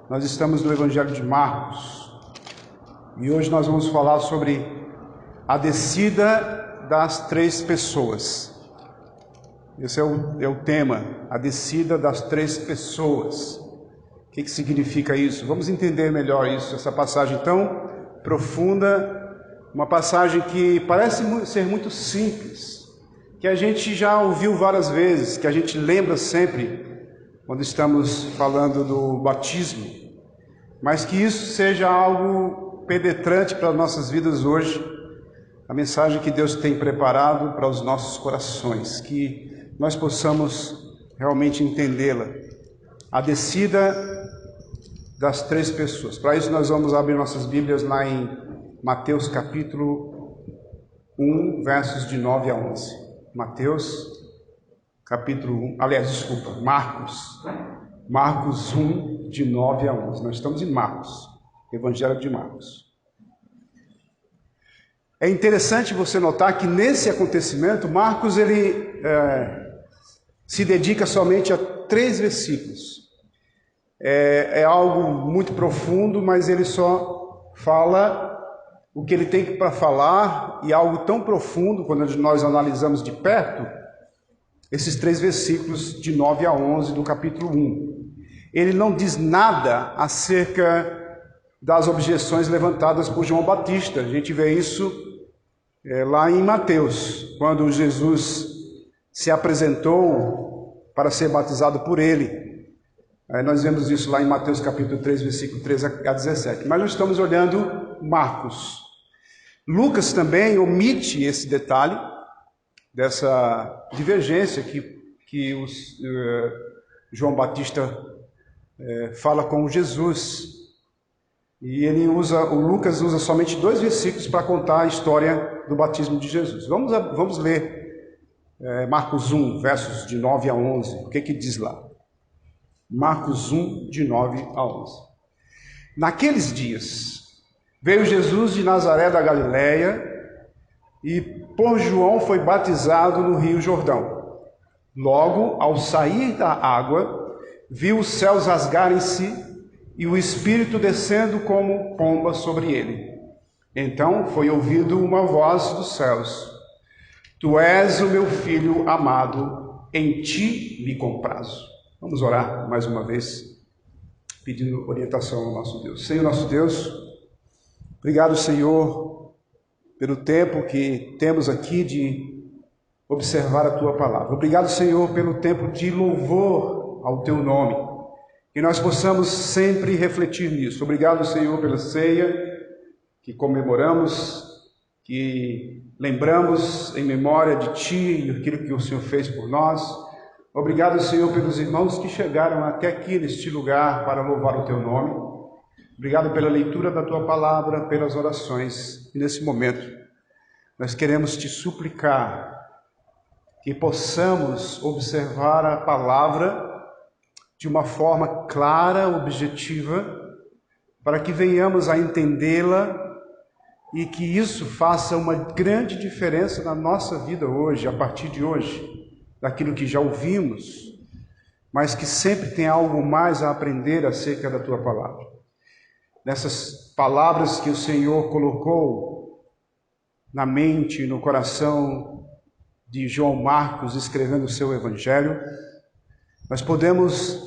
Nós estamos no Evangelho de Marcos e hoje nós vamos falar sobre a descida das três pessoas. Esse é o tema, a descida das três pessoas. O que significa isso? Vamos entender melhor isso, essa passagem tão profunda, uma passagem que parece ser muito simples, que a gente já ouviu várias vezes, que a gente lembra sempre quando estamos falando do batismo, mas que isso seja algo penetrante para as nossas vidas hoje, a mensagem que Deus tem preparado para os nossos corações, que nós possamos realmente entendê-la, a descida das três pessoas. Para isso nós vamos abrir nossas Bíblias lá em Mateus capítulo 1, versos de 9 a 11. Mateus capítulo 1, Marcos 1, de 9 a 11. Nós estamos em Marcos, Evangelho de Marcos. É interessante você notar que nesse acontecimento, Marcos ele se dedica somente a 3 versículos. É algo muito profundo, mas ele só fala o que ele tem para falar, e algo tão profundo, quando nós analisamos de perto, esses 3 versículos de 9 a 11 do capítulo 1. Ele não diz nada acerca das objeções levantadas por João Batista. A gente vê isso lá em Mateus, quando Jesus se apresentou para ser batizado por ele. Nós vemos isso lá em Mateus capítulo 3, versículo 13 a 17. Mas nós estamos olhando Marcos. Lucas também omite esse detalhe, dessa divergência que João Batista fala com Jesus. E o Lucas usa somente 2 versículos para contar a história do batismo de Jesus. Vamos ler Marcos 1, versos de 9 a 11. O que diz lá? Marcos 1, de 9 a 11. Naqueles dias, veio Jesus de Nazaré da Galileia e por João foi batizado no Rio Jordão. Logo, ao sair da água, viu os céus rasgarem-se e o Espírito descendo como pomba sobre ele. Então foi ouvido uma voz dos céus: Tu és o meu filho amado, em ti me comprazo. Vamos orar mais uma vez, pedindo orientação ao nosso Deus. Senhor nosso Deus, obrigado, Senhor, pelo tempo que temos aqui de observar a Tua palavra. Obrigado, Senhor, pelo tempo de louvor ao Teu nome, que nós possamos sempre refletir nisso. Obrigado, Senhor, pela ceia que comemoramos, que lembramos em memória de Ti e aquilo que o Senhor fez por nós. Obrigado, Senhor, pelos irmãos que chegaram até aqui neste lugar para louvar o Teu nome. Obrigado pela leitura da Tua palavra, pelas orações. E nesse momento, nós queremos Te suplicar que possamos observar a palavra de uma forma clara, objetiva, para que venhamos a entendê-la e que isso faça uma grande diferença na nossa vida hoje, a partir de hoje, daquilo que já ouvimos, mas que sempre tem algo mais a aprender acerca da Tua palavra. Nessas palavras que o Senhor colocou na mente e no coração de João Marcos, escrevendo o seu Evangelho, nós podemos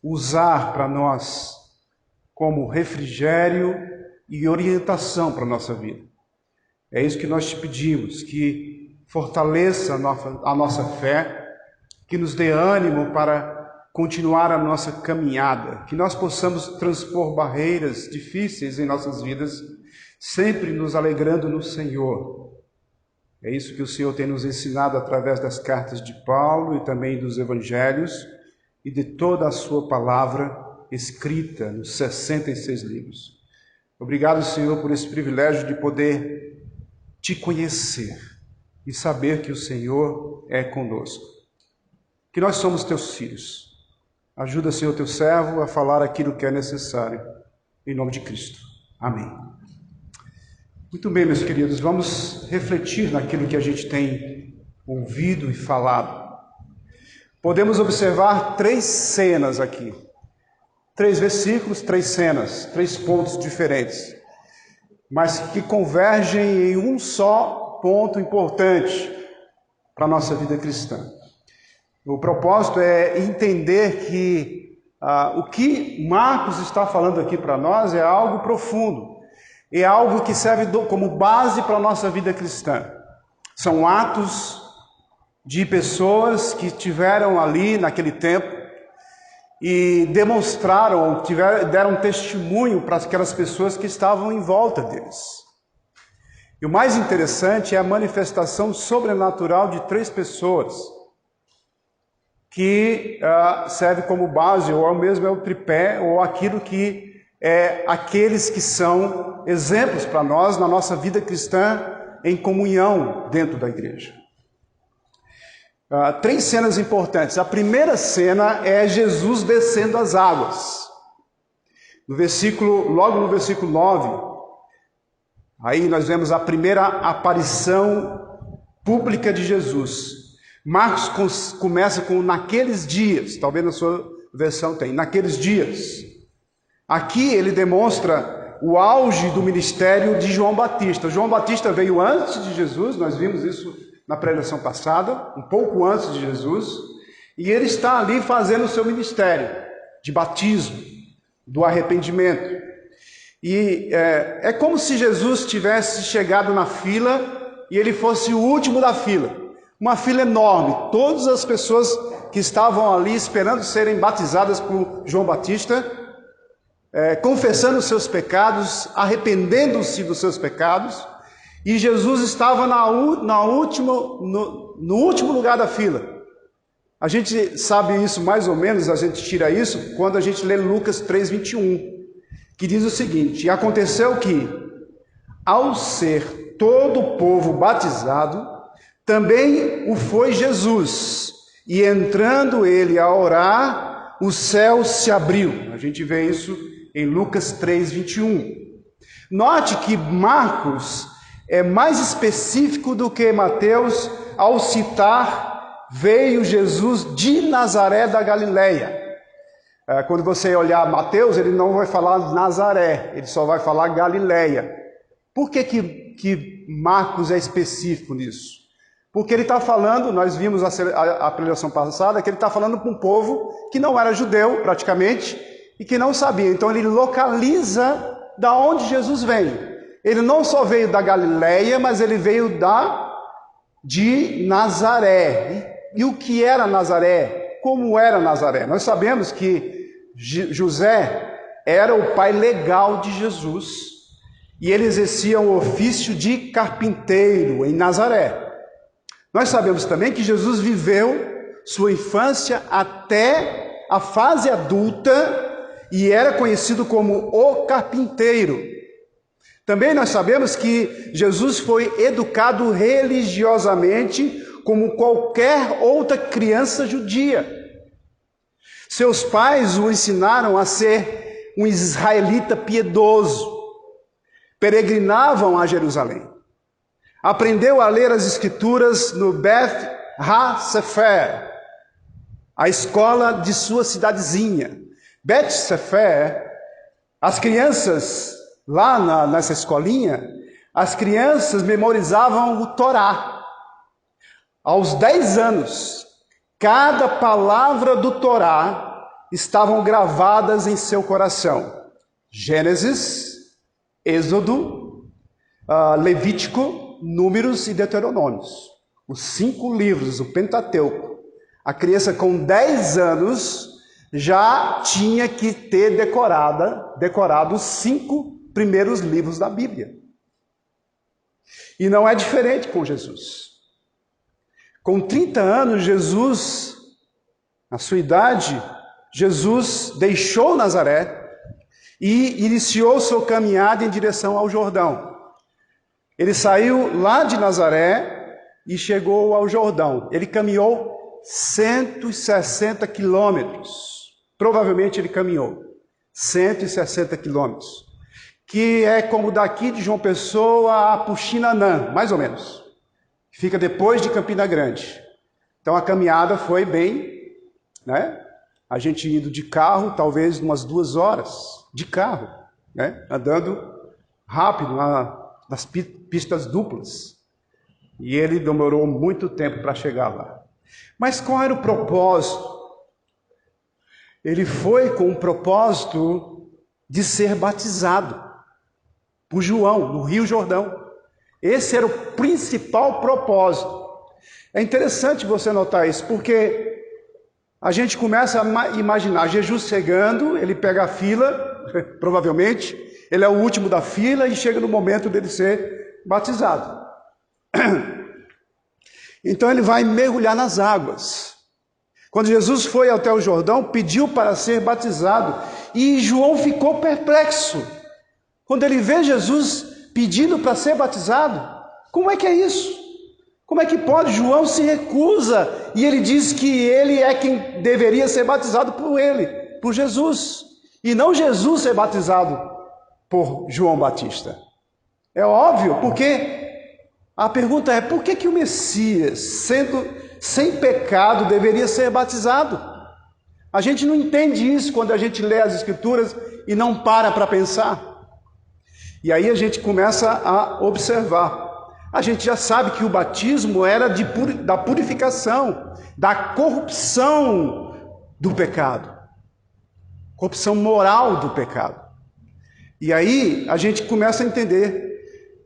usar para nós como refrigério e orientação para a nossa vida. É isso que nós te pedimos, que fortaleça a nossa fé, que nos dê ânimo para continuar a nossa caminhada, que nós possamos transpor barreiras difíceis em nossas vidas, sempre nos alegrando no Senhor. É isso que o Senhor tem nos ensinado através das cartas de Paulo e também dos evangelhos e de toda a sua palavra escrita nos 66 livros. Obrigado, Senhor, por esse privilégio de poder Te conhecer e saber que o Senhor é conosco, que nós somos Teus filhos. Ajuda, Senhor, Teu servo a falar aquilo que é necessário, em nome de Cristo. Amém. Muito bem, meus queridos, vamos refletir naquilo que a gente tem ouvido e falado. Podemos observar 3 cenas aqui. 3 versículos, 3 cenas, 3 pontos diferentes, mas que convergem em um só ponto importante para a nossa vida cristã. O propósito é entender que o que Marcos está falando aqui para nós é algo profundo, é algo que serve como base para a nossa vida cristã. São atos de pessoas que estiveram ali naquele tempo e demonstraram, deram testemunho para aquelas pessoas que estavam em volta deles. E o mais interessante é a manifestação sobrenatural de 3 pessoas, que serve como base, ou mesmo é o tripé, ou aquilo que é aqueles que são exemplos para nós na nossa vida cristã em comunhão dentro da igreja. 3 cenas importantes. A primeira cena é Jesus descendo as águas. Logo no versículo 9, aí nós vemos a primeira aparição pública de Jesus. Marcos começa com naqueles dias, talvez na sua versão tem, naqueles dias. Aqui ele demonstra o auge do ministério de João Batista. João Batista veio antes de Jesus, nós vimos isso na preleção passada, um pouco antes de Jesus, e ele está ali fazendo o seu ministério de batismo, do arrependimento. E é como se Jesus tivesse chegado na fila e ele fosse o último da fila. Uma fila enorme, todas as pessoas que estavam ali esperando serem batizadas por João Batista, confessando os seus pecados, arrependendo-se dos seus pecados, e Jesus estava no último lugar da fila. A gente sabe isso mais ou menos, a gente tira isso quando a gente lê Lucas 3:21, que diz o seguinte: e aconteceu que, ao ser todo o povo batizado, também o foi Jesus, e entrando ele a orar, o céu se abriu. A gente vê isso em Lucas 3:21. Note que Marcos é mais específico do que Mateus ao citar: veio Jesus de Nazaré da Galileia. Quando você olhar Mateus, ele não vai falar Nazaré, ele só vai falar Galileia. Por que Marcos é específico nisso? Porque ele está falando, nós vimos a preleção passada, que ele está falando para um povo que não era judeu praticamente e que não sabia. Então ele localiza da onde Jesus veio. Ele não só veio da Galileia, mas ele veio de Nazaré. E o que era Nazaré? Como era Nazaré? Nós sabemos que José era o pai legal de Jesus e ele exercia o ofício de carpinteiro em Nazaré. Nós sabemos também que Jesus viveu sua infância até a fase adulta e era conhecido como o carpinteiro. Também nós sabemos que Jesus foi educado religiosamente como qualquer outra criança judia. Seus pais o ensinaram a ser um israelita piedoso. Peregrinavam a Jerusalém. Aprendeu a ler as escrituras no Beth Ha-Sefer, a escola de sua cidadezinha. Beth Sefer, as crianças lá nessa escolinha, as crianças memorizavam o Torá. Aos 10 anos, cada palavra do Torá estavam gravadas em seu coração. Gênesis, Êxodo, Levítico, Números e Deuteronômios. Os 5 livros, o Pentateuco. A criança com 10 anos já tinha que ter decorado os 5 primeiros livros da Bíblia. E não é diferente com Jesus. Com 30 anos, Jesus, na sua idade, Jesus deixou Nazaré e iniciou sua caminhada em direção ao Jordão. Ele saiu lá de Nazaré e chegou ao Jordão. Ele caminhou 160 quilômetros. Provavelmente ele caminhou 160 quilômetros. Que é como daqui de João Pessoa a Puxinanã, mais ou menos. Fica depois de Campina Grande. Então a caminhada foi bem, a gente indo de carro, talvez umas 2 horas de carro, né? Andando rápido nas pistas duplas. E ele demorou muito tempo para chegar lá. Mas qual era o propósito? Ele foi com o propósito de ser batizado por João, no Rio Jordão. Esse era o principal propósito. É interessante você notar isso, porque a gente começa a imaginar Jesus chegando, ele pega a fila, provavelmente, ele é o último da fila e chega no momento dele ser batizado. Então ele vai mergulhar nas águas. Quando Jesus foi até o Jordão, pediu para ser batizado, e João ficou perplexo. Quando ele vê Jesus pedindo para ser batizado, como é que é isso? Como é que pode? João se recusa, e ele diz que ele é quem deveria ser batizado por ele, por Jesus, e não Jesus ser batizado por João Batista. É óbvio, porque a pergunta é, por que o Messias, sendo sem pecado, deveria ser batizado? A gente não entende isso quando a gente lê as Escrituras e não para pensar. E aí a gente começa a observar. A gente já sabe que o batismo era da purificação, da corrupção do pecado. Corrupção moral do pecado. E aí a gente começa a entender.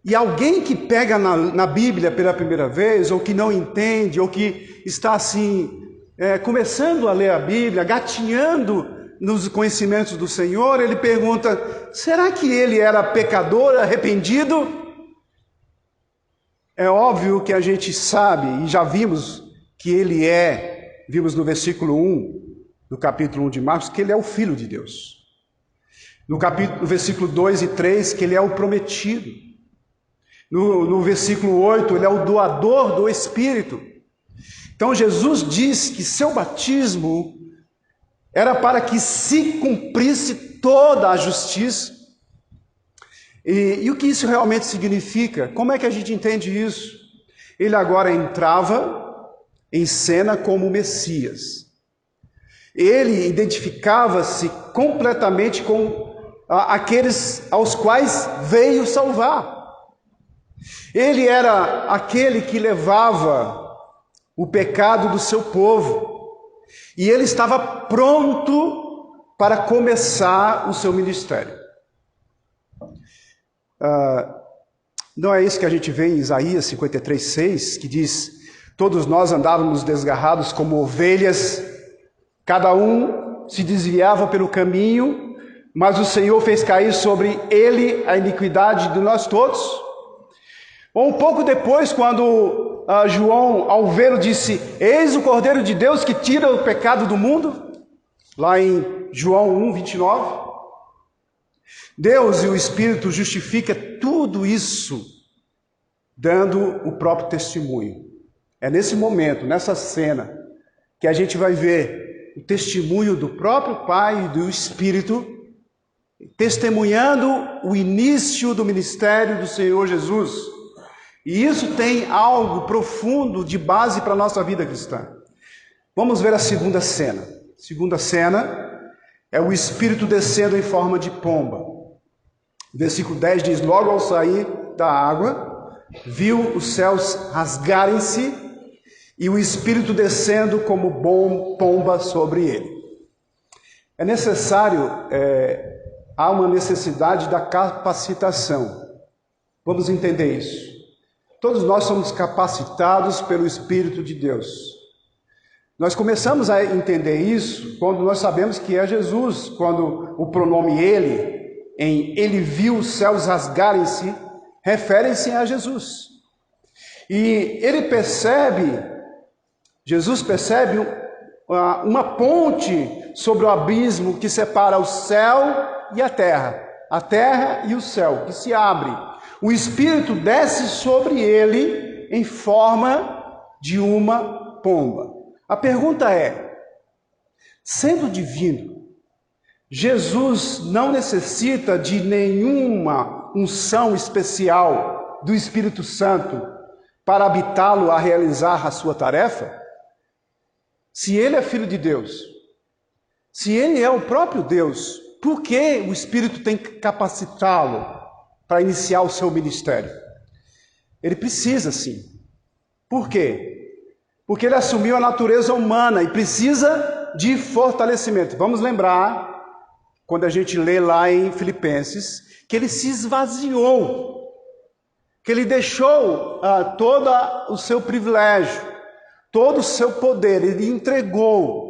E alguém que pega na Bíblia pela primeira vez, ou que não entende, ou que está assim, começando a ler a Bíblia, gatinhando nos conhecimentos do Senhor, ele pergunta, será que ele era pecador, arrependido? É óbvio que a gente sabe, e já vimos que ele vimos no versículo 1, do capítulo 1 de Marcos, que ele é o Filho de Deus. No versículo 2 e 3, que ele é o prometido. No versículo 8, ele é o doador do Espírito. Então Jesus diz que seu batismo era para que se cumprisse toda a justiça. E o que isso realmente significa? Como é que a gente entende isso? Ele agora entrava em cena como Messias. Ele identificava-se completamente com aqueles aos quais veio salvar. Ele era aquele que levava o pecado do seu povo. E ele estava pronto para começar o seu ministério. Não é isso que a gente vê em Isaías 53:6, que diz, todos nós andávamos desgarrados como ovelhas, cada um se desviava pelo caminho, mas o Senhor fez cair sobre ele a iniquidade de nós todos. Ou um pouco depois, quando João, ao vê-lo, disse, eis o Cordeiro de Deus que tira o pecado do mundo, lá em João 1:29. Deus e o Espírito justifica tudo isso, dando o próprio testemunho. É nesse momento, nessa cena, que a gente vai ver o testemunho do próprio Pai e do Espírito, testemunhando o início do ministério do Senhor Jesus. E isso tem algo profundo de base para a nossa vida cristã. Vamos ver a segunda cena. A segunda cena é o Espírito descendo em forma de pomba. O versículo 10 diz, logo ao sair da água, viu os céus rasgarem-se e o Espírito descendo como pomba sobre ele. É necessário, há uma necessidade da capacitação. Vamos entender isso. Todos nós somos capacitados pelo Espírito de Deus. Nós começamos a entender isso quando nós sabemos que é Jesus, quando o pronome ele, em ele viu os céus rasgarem-se, refere-se a Jesus. E Jesus percebe uma ponte sobre o abismo que separa o céu e a terra e o céu, que se abre. O Espírito desce sobre ele em forma de uma pomba. A pergunta é, sendo divino, Jesus não necessita de nenhuma unção especial do Espírito Santo para habitá-lo a realizar a sua tarefa? Se ele é Filho de Deus, Se ele é o próprio Deus, por que o Espírito tem que capacitá-lo para iniciar o seu ministério? Ele precisa sim. Por quê? Porque ele assumiu a natureza humana e precisa de fortalecimento. Vamos lembrar, quando a gente lê lá em Filipenses, que ele se esvaziou, que ele deixou todo o seu privilégio, todo o seu poder, ele entregou,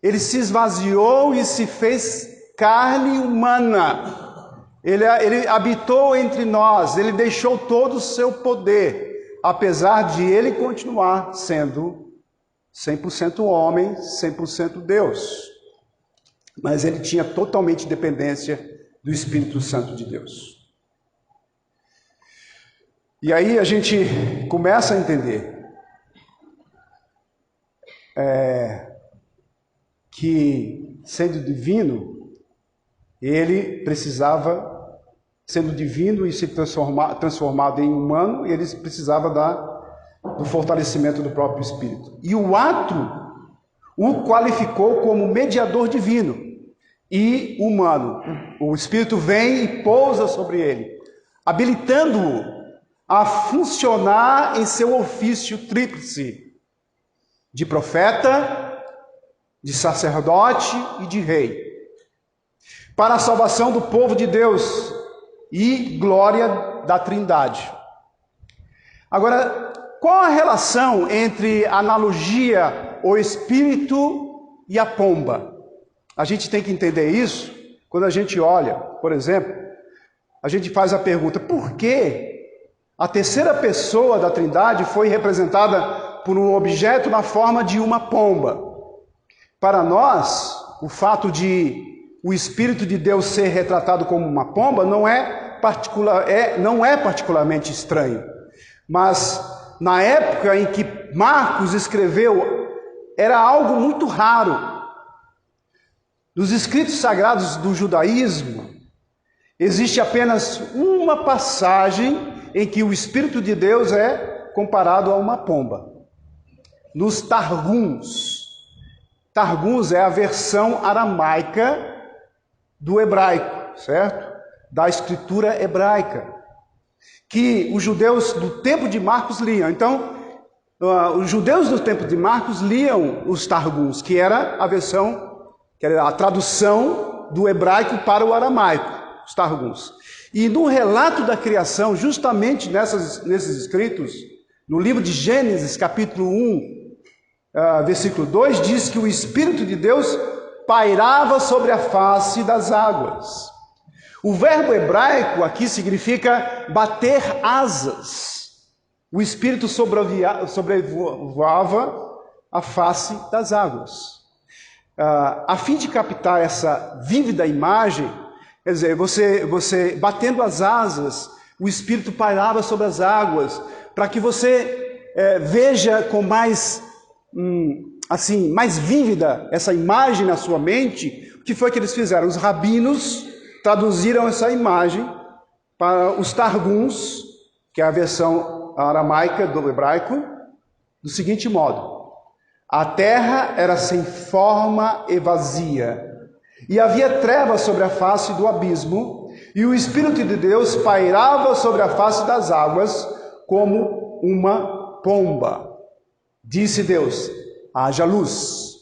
ele se esvaziou e se fez carne humana, ele habitou entre nós, ele deixou todo o seu poder, apesar de ele continuar sendo 100% homem, 100% Deus. Mas ele tinha totalmente dependência do Espírito Santo de Deus. E aí a gente começa a entender que, sendo divino, ele precisava, sendo divino e se transformado em humano, ele precisava do fortalecimento do próprio Espírito. E o ato o qualificou como mediador divino e humano. O Espírito vem e pousa sobre ele, habilitando-o a funcionar em seu ofício tríplice de profeta, de sacerdote e de rei, para a salvação do povo de Deus e glória da Trindade. Agora, qual a relação entre a analogia, o Espírito e a pomba? A gente tem que entender isso quando a gente olha, por exemplo, a gente faz a pergunta: por que a terceira pessoa da Trindade foi representada por um objeto na forma de uma pomba? Para nós, o fato de o Espírito de Deus ser retratado como uma pomba não é particularmente estranho. Mas na época em que Marcos escreveu, era algo muito raro. Nos escritos sagrados do judaísmo, existe apenas uma passagem em que o Espírito de Deus é comparado a uma pomba. Nos Targums. Targums é a versão aramaica do hebraico, certo? Da escritura hebraica, que os judeus do tempo de Marcos liam. Então, os judeus do tempo de Marcos liam os Targums, que era a versão, que era a tradução do hebraico para o aramaico, os Targums. E no relato da criação, justamente nesses escritos, no livro de Gênesis, capítulo 1, versículo 2, diz que o Espírito de Deus pairava sobre a face das águas. O verbo hebraico aqui significa bater asas. O Espírito sobrevoava a face das águas. A fim de captar essa vívida imagem, quer dizer, você batendo as asas, o Espírito pairava sobre as águas, para que você veja com mais vívida essa imagem na sua mente. O que foi que eles fizeram? Os rabinos traduziram essa imagem para os Targums, que é a versão aramaica do hebraico, do seguinte modo: a terra era sem forma e vazia, e havia trevas sobre a face do abismo, e o Espírito de Deus pairava sobre a face das águas como uma pomba. Disse Deus: haja luz.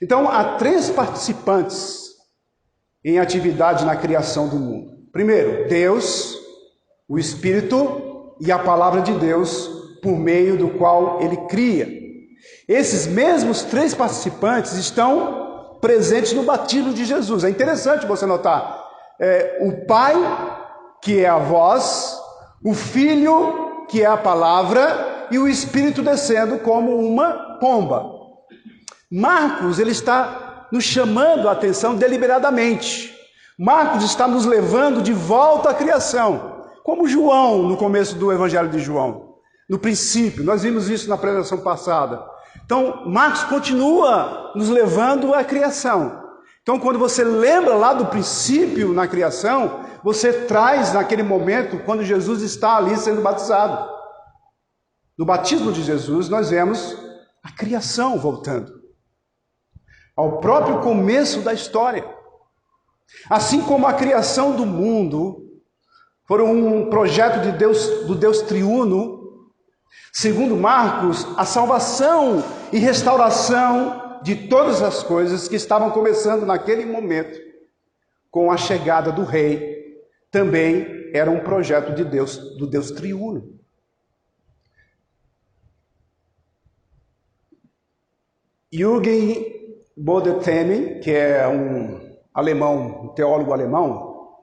Então, há três participantes em atividade na criação do mundo. Primeiro, Deus, o Espírito e a palavra de Deus, por meio do qual ele cria. Esses mesmos três participantes estão presentes no batismo de Jesus. É interessante você notar. O Pai, que é a voz, o Filho, que é a palavra, e o Espírito descendo como uma pomba. Marcos, ele está nos chamando a atenção deliberadamente. Marcos está nos levando de volta à criação, como João, no começo do Evangelho de João. No princípio, nós vimos isso na pregação passada. Então, Marcos continua nos levando à criação. Então, quando você lembra lá do princípio na criação, você traz naquele momento, quando Jesus está ali sendo batizado. No batismo de Jesus, nós vemos a criação voltando. ao próprio começo da história. Assim como a criação do mundo foi um projeto de Deus, do Deus triuno, segundo Marcos, a salvação e restauração de todas as coisas que estavam começando naquele momento, com a chegada do rei, também era um projeto de Deus, do Deus triuno. Jürgen Bodetemin, que é um teólogo alemão,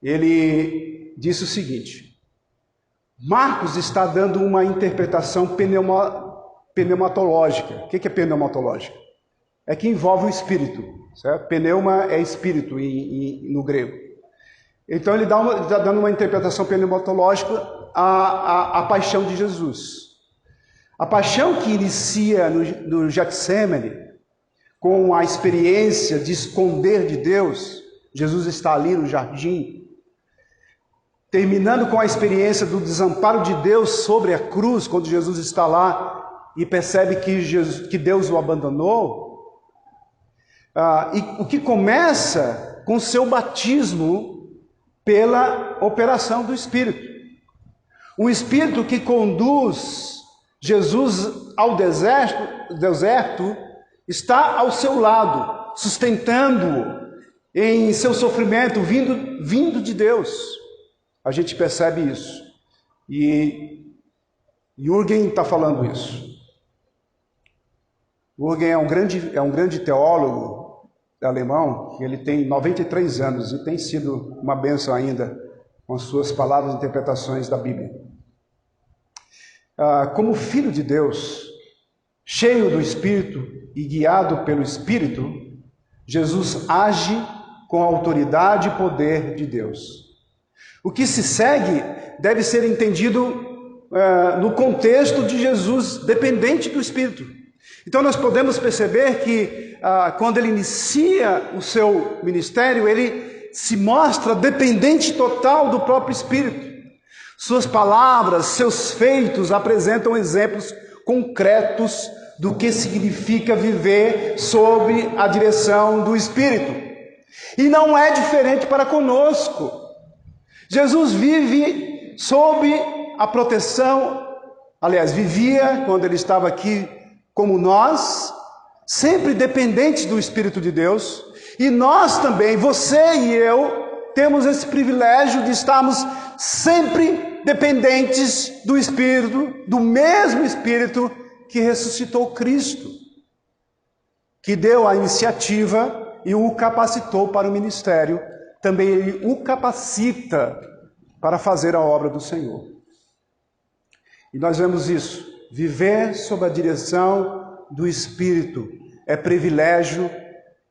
ele disse o seguinte: Marcos está dando uma interpretação pneumatológica. O que é pneumatológica? É que envolve o espírito, certo? Pneuma é espírito no grego. Então ele está dando uma interpretação pneumatológica à paixão de Jesus. A paixão que inicia no Getsemane, com a experiência de esconder de Deus, Jesus está ali no jardim, terminando com a experiência do desamparo de Deus sobre a cruz, quando Jesus está lá e percebe que Deus o abandonou, e o que começa com seu batismo pela operação do Espírito. Um Espírito que conduz Jesus ao deserto, está ao seu lado, sustentando-o em seu sofrimento, vindo de Deus. A gente percebe isso. E Jürgen está falando isso. Jürgen é um grande teólogo alemão, ele tem 93 anos e tem sido uma bênção ainda com as suas palavras e interpretações da Bíblia. Como filho de Deus, cheio do Espírito e guiado pelo Espírito, Jesus age com a autoridade e poder de Deus. O que se segue deve ser entendido no contexto de Jesus, dependente do Espírito. Então nós podemos perceber que quando ele inicia o seu ministério, ele se mostra dependente total do próprio Espírito. Suas palavras, seus feitos apresentam exemplos concretos do que significa viver sob a direção do Espírito. E não é diferente para conosco. Jesus vive sob a proteção, vivia quando ele estava aqui como nós, sempre dependentes do Espírito de Deus, e nós também, você e eu, temos esse privilégio de estarmos sempre dependentes do Espírito, do mesmo Espírito que ressuscitou Cristo, que deu a iniciativa e o capacitou para o ministério. Também ele o capacita para fazer a obra do Senhor. E nós vemos isso. Viver sob a direção do Espírito é privilégio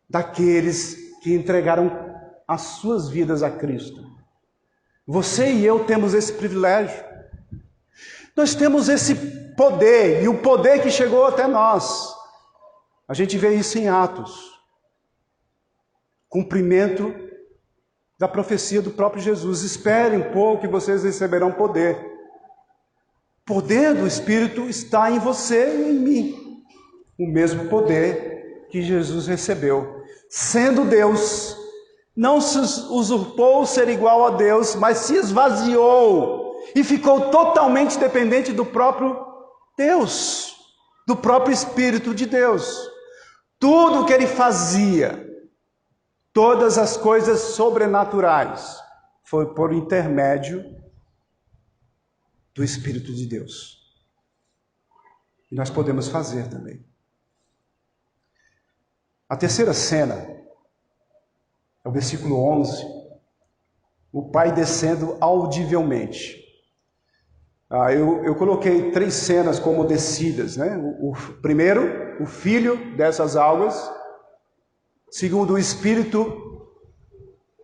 daqueles que entregaram as suas vidas a Cristo. Você e eu temos esse privilégio. Nós temos esse poder, e o poder que chegou até nós. A gente vê isso em Atos. Cumprimento da profecia do próprio Jesus. Esperem um pouco e vocês receberão poder. O poder do Espírito está em você e em mim. O mesmo poder que Jesus recebeu. Sendo Deus, não se usurpou ser igual a Deus, mas se esvaziou e ficou totalmente dependente do próprio Deus, do próprio Espírito de Deus. Tudo o que ele fazia, todas as coisas sobrenaturais, foi por intermédio do Espírito de Deus. E nós podemos fazer também. A terceira cena é o versículo 11. O Pai descendo audivelmente. Eu coloquei 3 cenas como descidas, né? O primeiro, o Filho dessas águas. Segundo, o Espírito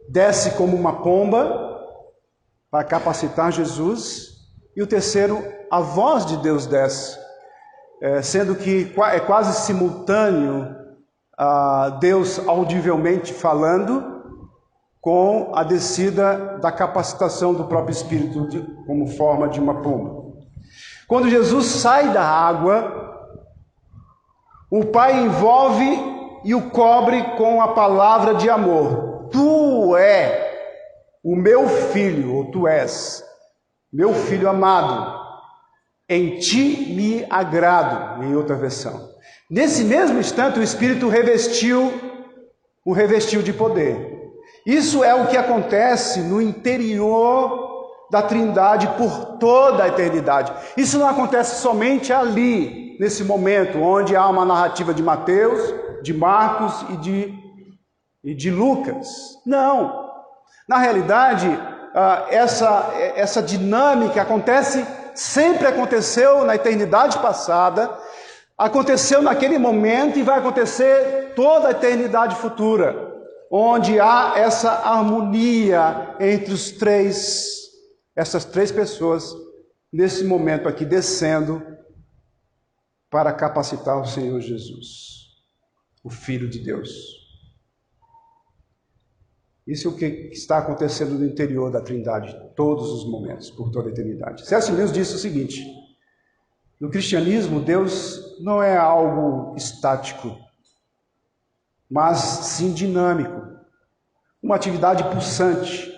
desce como uma pomba para capacitar Jesus. E o terceiro, a voz de Deus desce, sendo que é quase simultâneo Deus audivelmente falando com a descida da capacitação do próprio Espírito como forma de uma pomba. Quando Jesus sai da água, O Pai envolve e o cobre com a palavra de amor. Tu é o meu filho, ou tu és meu filho amado. Em ti me agrado, em outra versão. Nesse mesmo instante, o Espírito o revestiu de poder. Isso é o que acontece no interior da Trindade por toda a eternidade. Isso não acontece somente ali, nesse momento, onde há uma narrativa de Mateus, de Marcos e de Lucas. Não. Na realidade, essa dinâmica sempre aconteceu na eternidade passada, aconteceu naquele momento e vai acontecer toda a eternidade futura, onde há essa harmonia entre essas três pessoas, nesse momento aqui, descendo para capacitar o Senhor Jesus, o Filho de Deus. Isso é o que está acontecendo no interior da Trindade, todos os momentos, por toda a eternidade. C.S. Lewis disse o seguinte: no cristianismo, Deus não é algo estático, mas sim dinâmico, uma atividade pulsante,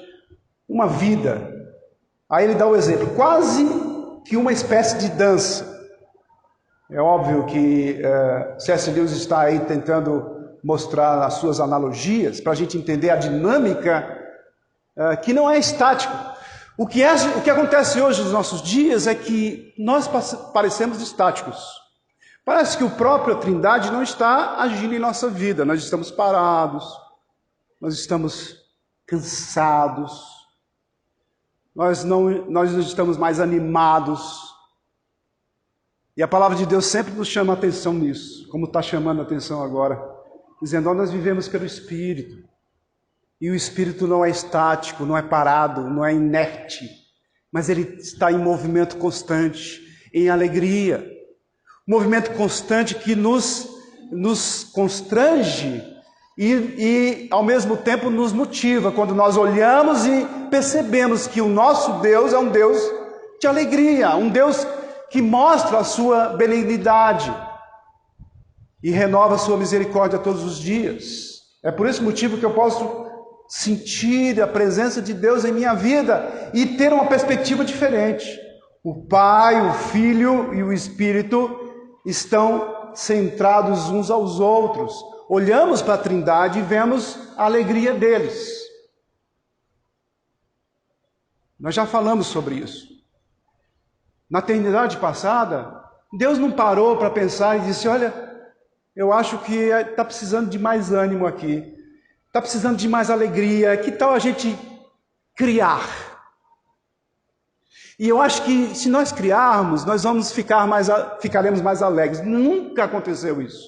uma vida. Aí ele dá o exemplo, quase que uma espécie de dança. É óbvio que C.S. Lewis está aí tentando mostrar as suas analogias para a gente entender a dinâmica que não é estática. O que acontece hoje nos nossos dias é que nós parecemos estáticos. Parece que o próprio Trindade não está agindo em nossa vida. Nós estamos parados, nós estamos cansados, nós não estamos mais animados. E a palavra de Deus sempre nos chama a atenção nisso, como está chamando a atenção agora, dizendo: nós vivemos pelo Espírito. E o Espírito não é estático, não é parado, não é inerte, mas ele está em movimento constante, em alegria. Movimento constante que nos constrange e ao mesmo tempo nos motiva, quando nós olhamos e percebemos que o nosso Deus é um Deus de alegria, um Deus que mostra a sua benignidade e renova a sua misericórdia todos os dias. É por esse motivo que eu posso sentir a presença de Deus em minha vida e ter uma perspectiva diferente. O Pai, o Filho e o Espírito estão centrados uns aos outros. Olhamos para a Trindade e vemos a alegria deles. Nós já falamos sobre isso. Na eternidade passada, Deus não parou para pensar e disse: olha, eu acho que está precisando de mais ânimo aqui. Está precisando de mais alegria. Que tal a gente criar? E eu acho que se nós criarmos, nós ficaremos mais alegres. Nunca aconteceu isso.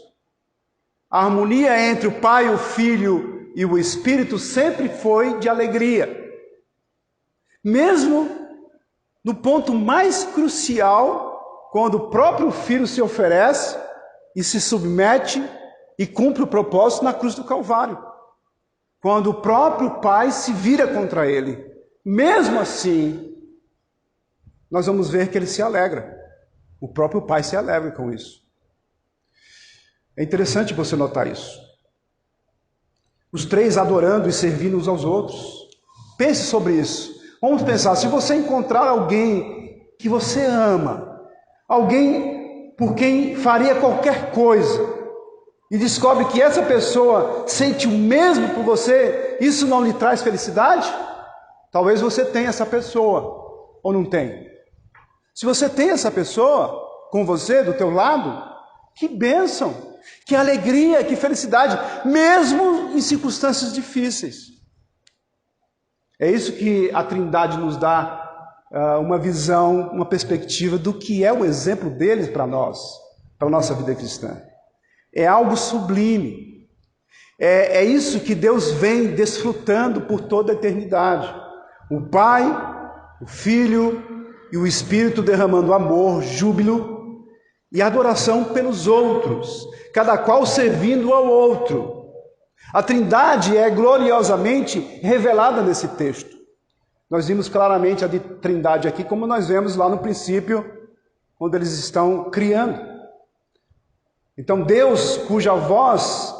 A harmonia entre o Pai, o Filho e o Espírito sempre foi de alegria. Mesmo no ponto mais crucial, quando o próprio Filho se oferece e se submete e cumpre o propósito na cruz do Calvário. Quando o próprio Pai se vira contra ele. Mesmo assim, nós vamos ver que ele se alegra. O próprio Pai se alegra com isso. É interessante você notar isso. Os três adorando e servindo uns aos outros. Pense sobre isso. Vamos pensar, se você encontrar alguém que você ama, alguém por quem faria qualquer coisa, e descobre que essa pessoa sente o mesmo por você, isso não lhe traz felicidade? Talvez você tenha essa pessoa, ou não tem. Se você tem essa pessoa com você, do teu lado, que bênção, que alegria, que felicidade, mesmo em circunstâncias difíceis. É isso que a Trindade nos dá, uma visão, uma perspectiva do que é o exemplo deles para nós, para a nossa vida cristã. É algo sublime. É isso que Deus vem desfrutando por toda a eternidade. O Pai, o Filho e o Espírito derramando amor, júbilo e adoração pelos outros, cada qual servindo ao outro. A Trindade é gloriosamente revelada nesse texto. Nós vimos claramente a de Trindade aqui, como nós vemos lá no princípio, onde eles estão criando. Então Deus, cuja voz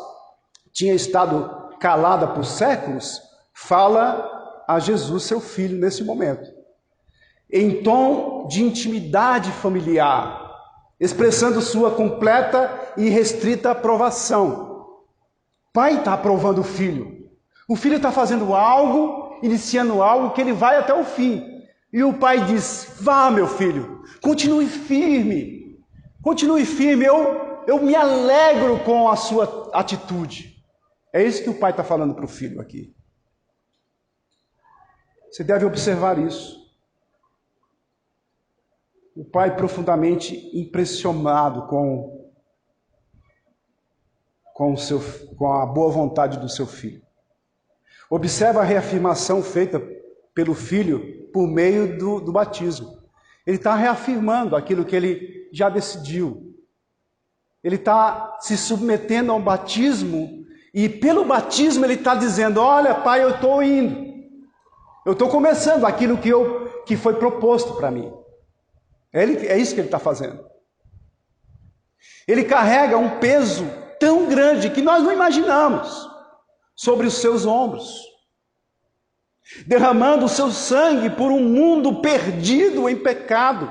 tinha estado calada por séculos, fala a Jesus, seu filho, nesse momento, em tom de intimidade familiar, expressando sua completa e restrita aprovação. O pai está aprovando o filho. O filho está fazendo algo, iniciando algo que ele vai até o fim. E o pai diz: vá, meu filho, continue firme, eu me alegro com a sua atitude. É isso que o pai está falando para o filho aqui. Você deve observar isso. O pai profundamente impressionado com a boa vontade do seu filho. Observa a reafirmação feita pelo filho por meio do batismo. Ele está reafirmando aquilo que ele já decidiu. Ele está se submetendo a um batismo e pelo batismo ele está dizendo: olha, pai, eu estou indo. Eu estou começando aquilo que foi proposto para mim. É isso que ele está fazendo. Ele carrega um peso tão grande que nós não imaginamos sobre os seus ombros, derramando o seu sangue por um mundo perdido em pecado.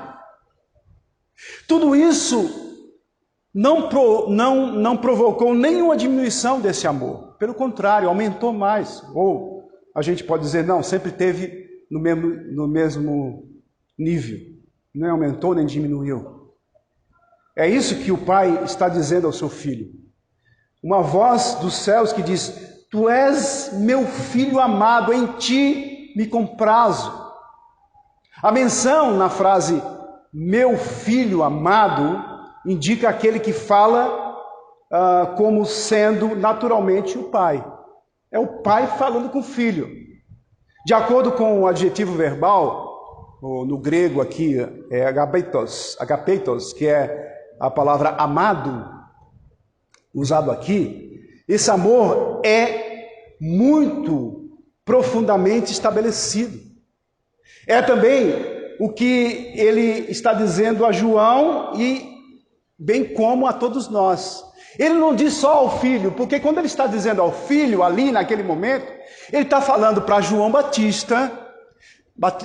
Tudo isso não provocou nenhuma diminuição desse amor. Pelo contrário, aumentou mais. Ou a gente pode dizer, não, sempre teve no mesmo nível. Não aumentou nem diminuiu. É isso que o pai está dizendo ao seu filho. Uma voz dos céus que diz: tu és meu filho amado, em ti me comprazo. A menção na frase meu filho amado indica aquele que fala como sendo naturalmente o pai. É o pai falando com o filho. De acordo com o adjetivo verbal, no grego aqui é agapeitos, que é a palavra amado, usado aqui. Esse amor é muito profundamente estabelecido. É também o que ele está dizendo a João e bem como a todos nós. Ele não diz só ao filho, porque quando ele está dizendo ao filho ali naquele momento, ele está falando para João Batista.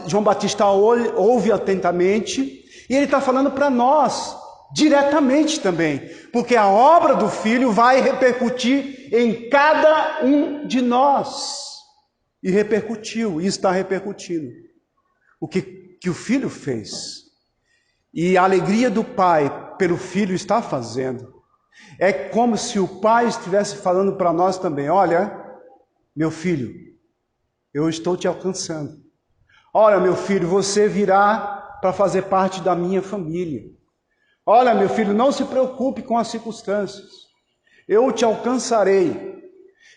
João Batista ouve atentamente e ele está falando para nós diretamente também, porque a obra do Filho vai repercutir em cada um de nós. E repercutiu, e está repercutindo. O que o Filho fez e a alegria do Pai pelo Filho está fazendo. É como se o Pai estivesse falando para nós também: olha, meu filho, eu estou te alcançando. Olha, meu filho, você virá para fazer parte da minha família. Olha, meu filho, não se preocupe com as circunstâncias. Eu te alcançarei.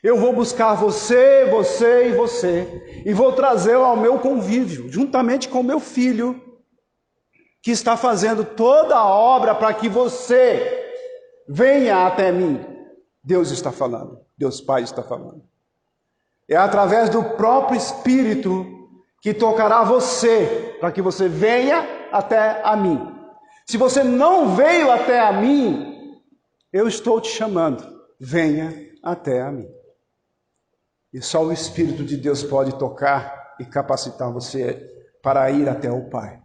Eu vou buscar você e você. E vou trazê-lo ao meu convívio, juntamente com o meu filho, que está fazendo toda a obra para que você venha até mim. Deus está falando. Deus Pai está falando. É através do próprio Espírito que tocará você, para que você venha até a mim. Se você não veio até a mim, eu estou te chamando, venha até a mim. E só o Espírito de Deus pode tocar e capacitar você para ir até o Pai.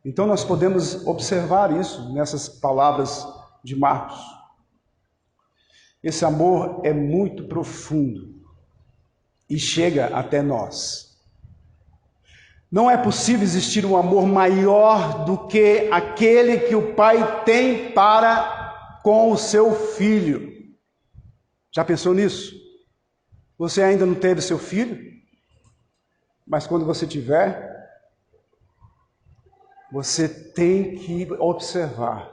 Então nós podemos observar isso nessas palavras de Marcos. Esse amor é muito profundo e chega até nós. Não é possível existir um amor maior do que aquele que o pai tem para com o seu filho. Já pensou nisso? Você ainda não teve seu filho? Mas quando você tiver, você tem que observar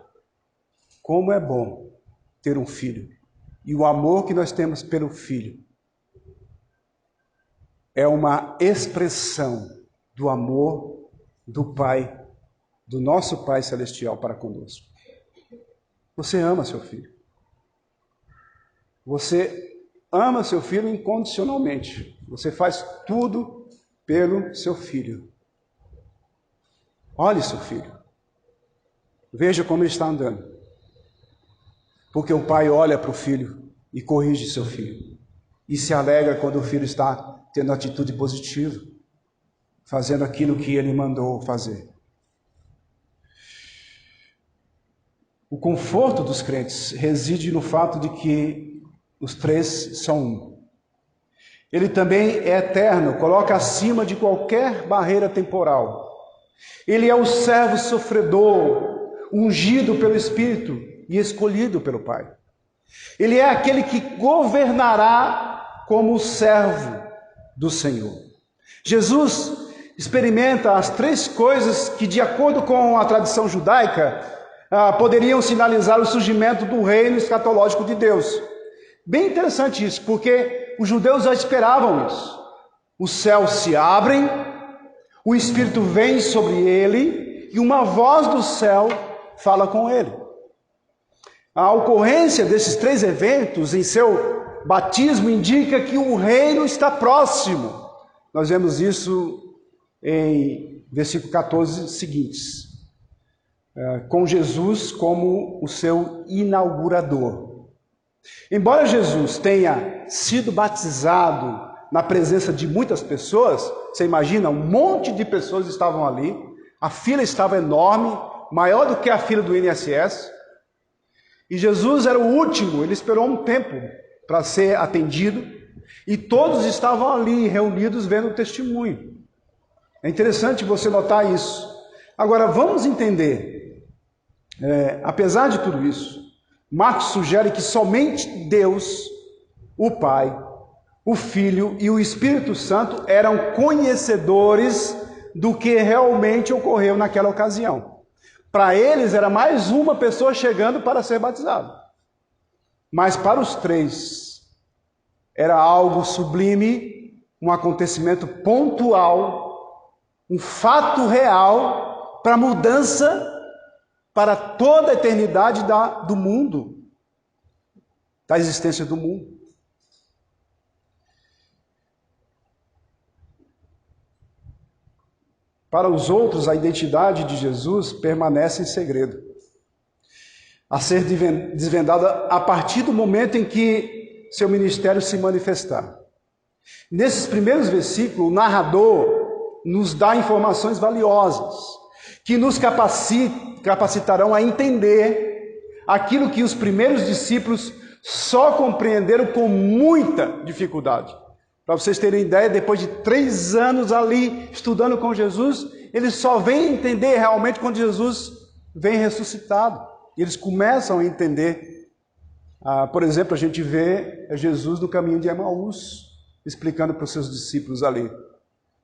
como é bom ter um filho. E o amor que nós temos pelo filho é uma expressão do amor do Pai, do nosso Pai Celestial para conosco. Você ama seu filho. Você ama seu filho incondicionalmente. Você faz tudo pelo seu filho. Olhe seu filho. veja como ele está andando. Porque o pai olha para o filho e corrige seu filho. E se alegra quando o filho está tendo atitude positiva, fazendo aquilo que ele mandou fazer. O conforto dos crentes reside no fato de que os três são um. Ele também é eterno, coloca acima de qualquer barreira temporal. Ele é o servo sofredor, ungido pelo Espírito e escolhido pelo Pai. Ele é aquele que governará como o servo do Senhor. Jesus experimenta as três coisas que, de acordo com a tradição judaica, poderiam sinalizar o surgimento do reino escatológico de Deus. Bem interessante isso, porque os judeus já esperavam isso. Os céus se abrem, o Espírito vem sobre ele e uma voz do céu fala com ele. A ocorrência desses três eventos em seu batismo indica que o reino está próximo. Nós vemos isso em versículo 14 seguintes. Com Jesus como o seu inaugurador. Embora Jesus tenha sido batizado na presença de muitas pessoas, você imagina, um monte de pessoas estavam ali, a fila estava enorme, maior do que a fila do INSS, e Jesus era o último, ele esperou um tempo para ser atendido, e todos estavam ali reunidos vendo o testemunho. É interessante você notar isso. Agora, vamos entender, apesar de tudo isso, Marcos sugere que somente Deus, o Pai, o Filho e o Espírito Santo eram conhecedores do que realmente ocorreu naquela ocasião. Para eles era mais uma pessoa chegando para ser batizado. Mas para os três era algo sublime, um acontecimento pontual, um fato real para mudança para toda a eternidade do mundo, da existência do mundo. Para os outros, a identidade de Jesus permanece em segredo, a ser desvendada a partir do momento em que seu ministério se manifestar. Nesses primeiros versículos, o narrador nos dá informações valiosas, que nos capacitarão a entender aquilo que os primeiros discípulos só compreenderam com muita dificuldade. Para vocês terem ideia, depois de 3 anos ali estudando com Jesus, eles só vêm entender realmente quando Jesus vem ressuscitado. E eles começam a entender. Por exemplo, a gente vê Jesus no caminho de Emaús, explicando para os seus discípulos ali.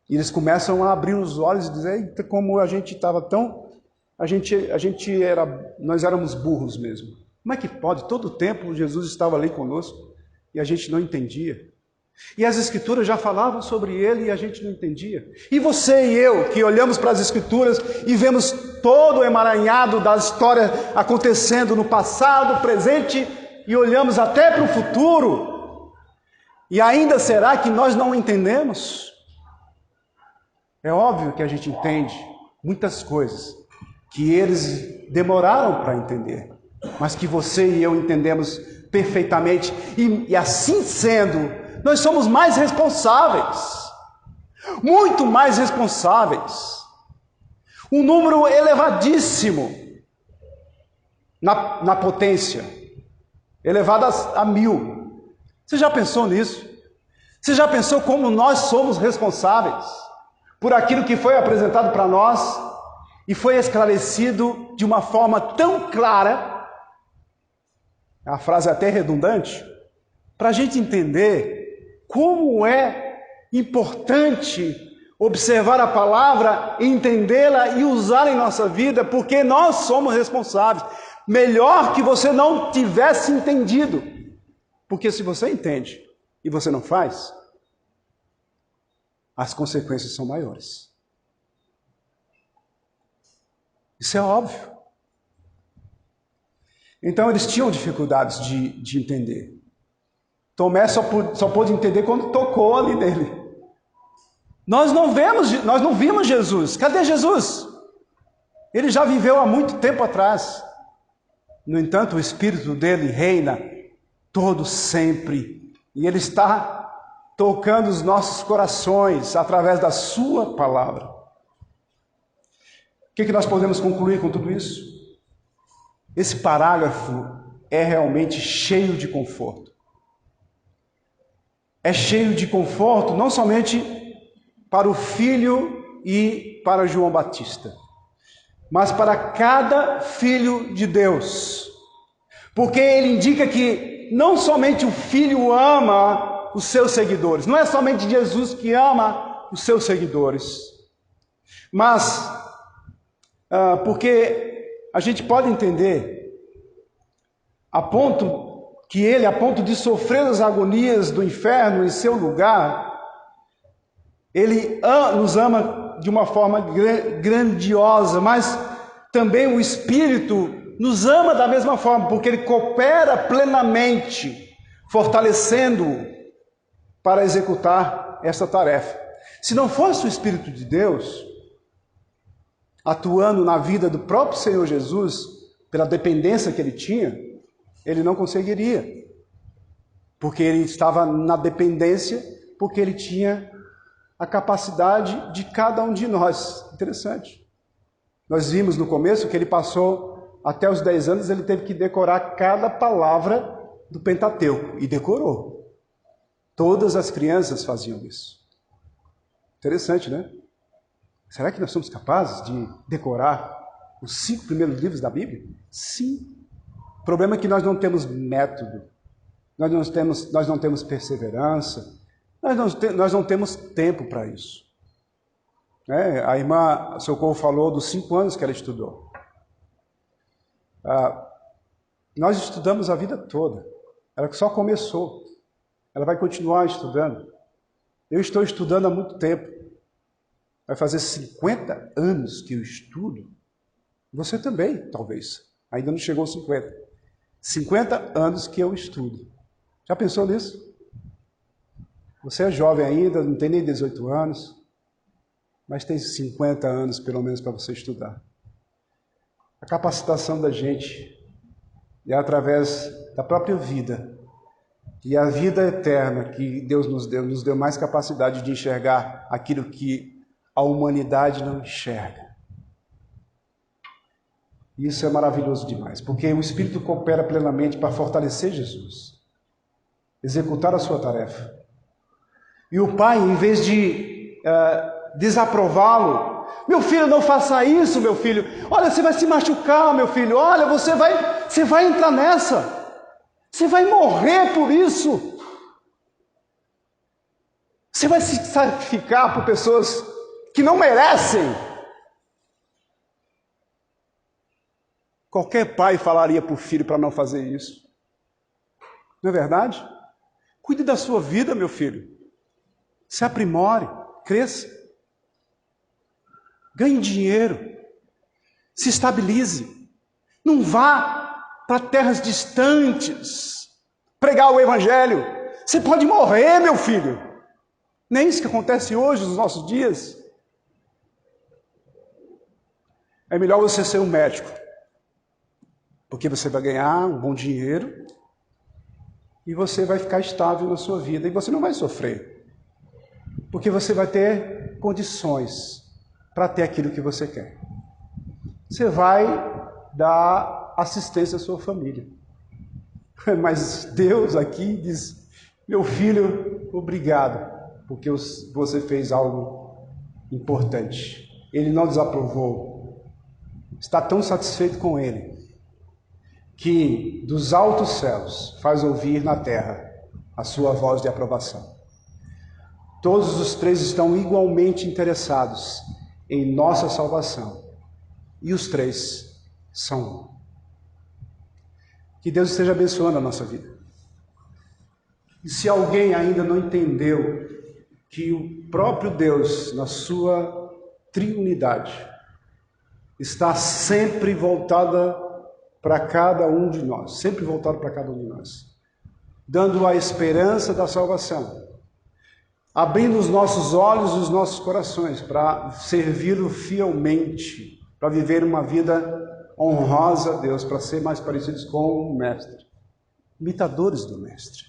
E eles começam a abrir os olhos e dizer, eita, como a gente estava tão... Nós éramos burros mesmo. Como é que pode? Todo o tempo Jesus estava ali conosco e a gente não entendia. E as Escrituras já falavam sobre ele e a gente não entendia. E você e eu, que olhamos para as Escrituras e vemos todo o emaranhado da história acontecendo no passado, presente, e olhamos até para o futuro, e ainda será que nós não entendemos? É óbvio que a gente entende muitas coisas que eles demoraram para entender, mas que você e eu entendemos perfeitamente, e assim sendo, nós somos mais responsáveis, muito mais responsáveis. Um número elevadíssimo na potência, elevado a 1000. Você já pensou nisso? Você já pensou como nós somos responsáveis por aquilo que foi apresentado para nós e foi esclarecido de uma forma tão clara, a frase é até redundante, para a gente entender como é importante observar a palavra, entendê-la e usar em nossa vida, porque nós somos responsáveis. Melhor que você não tivesse entendido, porque se você entende e você não faz, as consequências são maiores. Isso é óbvio. Então eles tinham dificuldades de entender. Tomé só pôde entender quando tocou ali nele. Nós não vimos Jesus. Cadê Jesus? Ele já viveu há muito tempo atrás. No entanto, o Espírito dele reina todo sempre. E ele está tocando os nossos corações através da sua palavra. O que nós podemos concluir com tudo isso? Esse parágrafo é realmente cheio de conforto. É cheio de conforto não somente para o filho e para João Batista, mas para cada filho de Deus. Porque ele indica que não somente o filho ama os seus seguidores, não é somente Jesus que ama os seus seguidores, mas porque a gente pode entender a ponto de sofrer as agonias do inferno em seu lugar, ele nos ama de uma forma grandiosa, mas também o Espírito nos ama da mesma forma, porque ele coopera plenamente, fortalecendo-o para executar essa tarefa. Se não fosse o Espírito de Deus atuando na vida do próprio Senhor Jesus, pela dependência que ele tinha, ele não conseguiria. Porque ele estava na dependência, porque ele tinha a capacidade de cada um de nós. Interessante. Nós vimos no começo que ele passou, até os 10 anos, ele teve que decorar cada palavra do Pentateuco. E decorou. Todas as crianças faziam isso. Interessante, né? Será que nós somos capazes de decorar os 5 primeiros livros da Bíblia? Sim. O problema é que nós não temos método, nós não temos perseverança, nós não temos tempo para isso. A irmã Socorro falou dos 5 anos que ela estudou. Nós estudamos a vida toda, ela só começou, ela vai continuar estudando. Eu estou estudando há muito tempo, vai fazer 50 anos que eu estudo. Você também, talvez, ainda não chegou aos 50. 50 anos que eu estudo. Já pensou nisso? Você é jovem ainda, não tem nem 18 anos, mas tem 50 anos pelo menos para você estudar. A capacitação da gente é através da própria vida. E a vida eterna que Deus nos deu mais capacidade de enxergar aquilo que a humanidade não enxerga. Isso é maravilhoso demais, porque o Espírito coopera plenamente para fortalecer Jesus, executar a sua tarefa. E o Pai, em vez de desaprová-lo, meu filho, não faça isso, meu filho. Olha, você vai se machucar, meu filho. Olha, você vai entrar nessa. Você vai morrer por isso. Você vai se sacrificar por pessoas que não merecem. Qualquer pai falaria para o filho para não fazer isso. Não é verdade? Cuide da sua vida, meu filho. Se aprimore, cresça. Ganhe dinheiro. Se estabilize. Não vá para terras distantes pregar o Evangelho. Você pode morrer, meu filho. Nem isso que acontece hoje, nos nossos dias. É melhor você ser um médico, porque você vai ganhar um bom dinheiro e você vai ficar estável na sua vida e você não vai sofrer, porque você vai ter condições para ter aquilo que você quer. Você vai dar assistência à sua família. Mas Deus aqui diz: meu filho, obrigado, porque você fez algo importante. Ele não desaprovou. Está tão satisfeito com ele, que dos altos céus faz ouvir na terra a sua voz de aprovação. Todos os 3 estão igualmente interessados em nossa salvação. E os 3 são um. Que Deus esteja abençoando a nossa vida. E se alguém ainda não entendeu que o próprio Deus, na sua triunidade, está sempre voltada para cada um de nós, sempre voltado para cada um de nós, dando a esperança da salvação, abrindo os nossos olhos e os nossos corações para servi-lo fielmente para viver uma vida honrosa a Deus, para ser mais parecidos com o Mestre, imitadores do Mestre.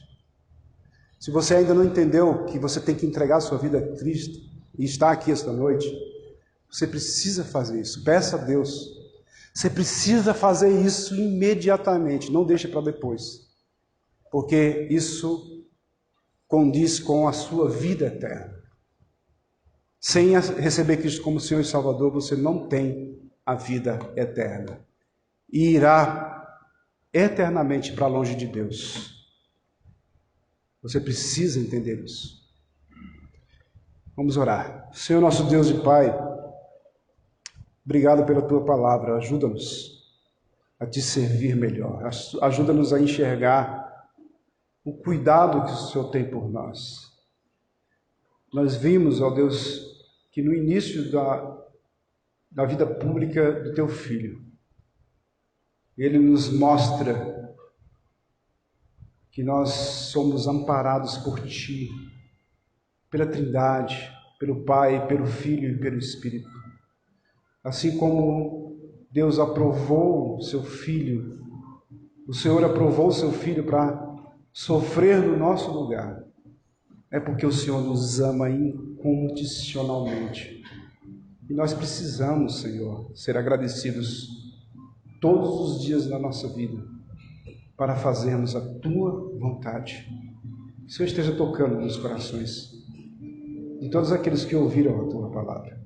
Se você ainda não entendeu que você tem que entregar a sua vida a Cristo e está aqui esta noite, você precisa fazer isso. Peça a Deus. Você precisa fazer isso imediatamente, não deixe para depois, porque isso condiz com a sua vida eterna. Sem receber Cristo como Senhor e Salvador, você não tem a vida eterna e irá eternamente para longe de Deus. Você precisa entender isso. Vamos orar. Senhor nosso Deus e Pai, obrigado pela Tua palavra. Ajuda-nos a Te servir melhor. Ajuda-nos a enxergar o cuidado que o Senhor tem por nós. Nós vimos, ó Deus, que no início da vida pública do Teu Filho, Ele nos mostra que nós somos amparados por Ti, pela Trindade, pelo Pai, pelo Filho e pelo Espírito. Assim como Deus aprovou o Seu Filho, o Senhor aprovou o Seu Filho para sofrer no nosso lugar, é porque o Senhor nos ama incondicionalmente. E nós precisamos, Senhor, ser agradecidos todos os dias da nossa vida para fazermos a Tua vontade. Que o Senhor esteja tocando nos corações de todos aqueles que ouviram a Tua palavra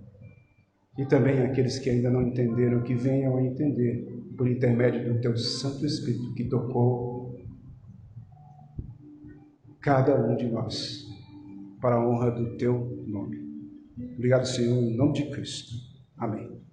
e também aqueles que ainda não entenderam, que venham a entender por intermédio do Teu Santo Espírito que tocou cada um de nós para a honra do Teu nome. Obrigado, Senhor, em nome de Cristo. Amém.